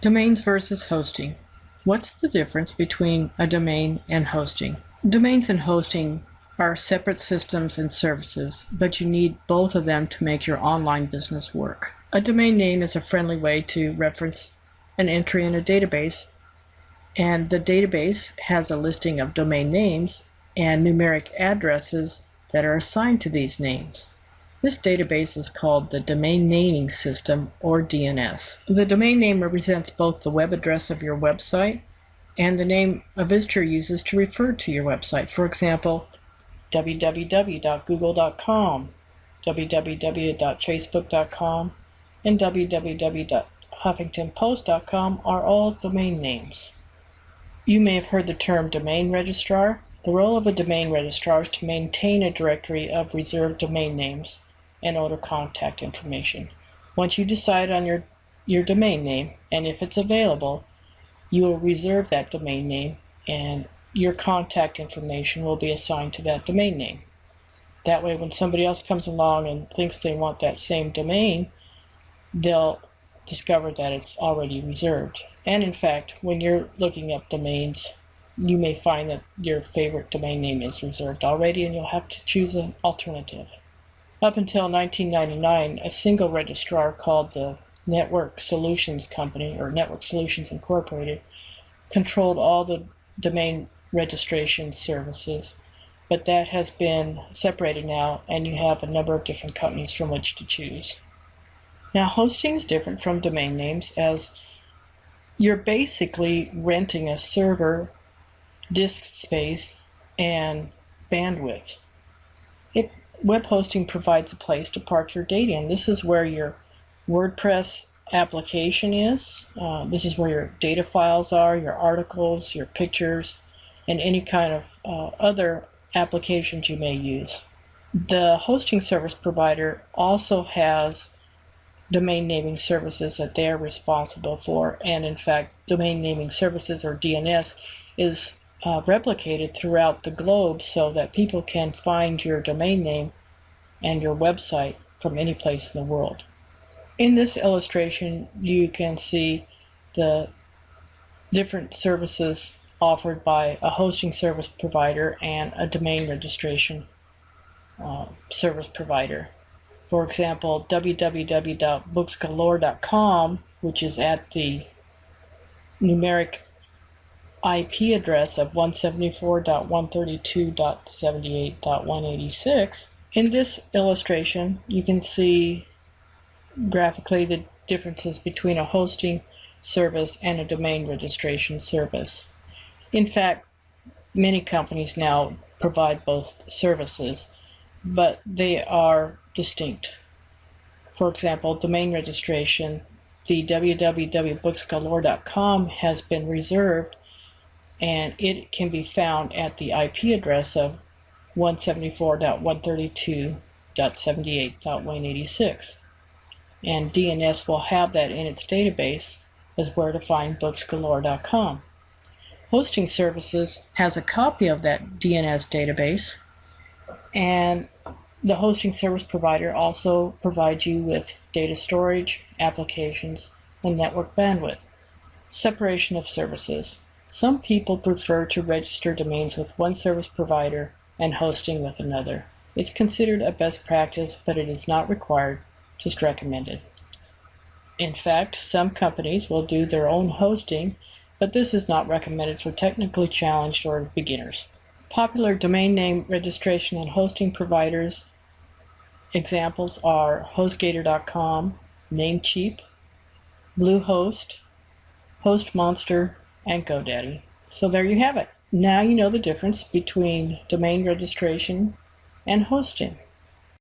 Domains versus hosting. What's the difference between a domain and hosting? Domains and hosting are separate systems and services, but you need both of them to make your online business work. A domain name is a friendly way to reference an entry in a database, and the database has a listing of domain names and numeric addresses that are assigned to these names. This database is called the Domain Naming System, or DNS. The domain name represents both the web address of your website and the name a visitor uses to refer to your website. For example, www.google.com, www.facebook.com, and www.huffingtonpost.com are all domain names. You may have heard the term domain registrar. The role of a domain registrar is to maintain a directory of reserved domain names and order contact information. Once you decide on your domain name, and if it's available, you will reserve that domain name and your contact information will be assigned to that domain name. That way, when somebody else comes along and thinks they want that same domain, they'll discover that it's already reserved. And in fact, when you're looking up domains, you may find that your favorite domain name is reserved already and you'll have to choose an alternative. Up until 1999, a single registrar called the Network Solutions Company, or Network Solutions Incorporated, controlled all the domain registration services, but that has been separated now and you have a number of different companies from which to choose. Now, hosting is different from domain names, as you're basically renting a server, disk space, and bandwidth. Web hosting provides a place to park your data, and this is where your WordPress application is. This is where your data files are, your articles, your pictures, and any kind of other applications you may use. The hosting service provider also has domain naming services that they are responsible for, and in fact, domain naming services, or DNS, is replicated throughout the globe so that people can find your domain name and your website from any place in the world. In this illustration, you can see the different services offered by a hosting service provider and a domain registration service provider. For example, www.booksgalore.com, which is at the numeric IP address of 174.132.78.186. In this illustration, you can see graphically the differences between a hosting service and a domain registration service. In fact, many companies now provide both services, but they are distinct. For example, domain registration, the www.booksgalore.com has been reserved, and it can be found at the IP address of 174.132.78.186. And DNS will have that in its database as where to find booksgalore.com. Hosting Services has a copy of that DNS database, and the hosting service provider also provides you with data storage, applications, and network bandwidth. Separation of services. Some people prefer to register domains with one service provider and hosting with another. It's considered a best practice, but it is not required, just recommended. In fact, some companies will do their own hosting, but this is not recommended for technically challenged or beginners. Popular domain name registration and hosting providers examples are HostGator.com, Namecheap, Bluehost, HostMonster, and GoDaddy. So there you have it. Now you know the difference between domain registration and hosting.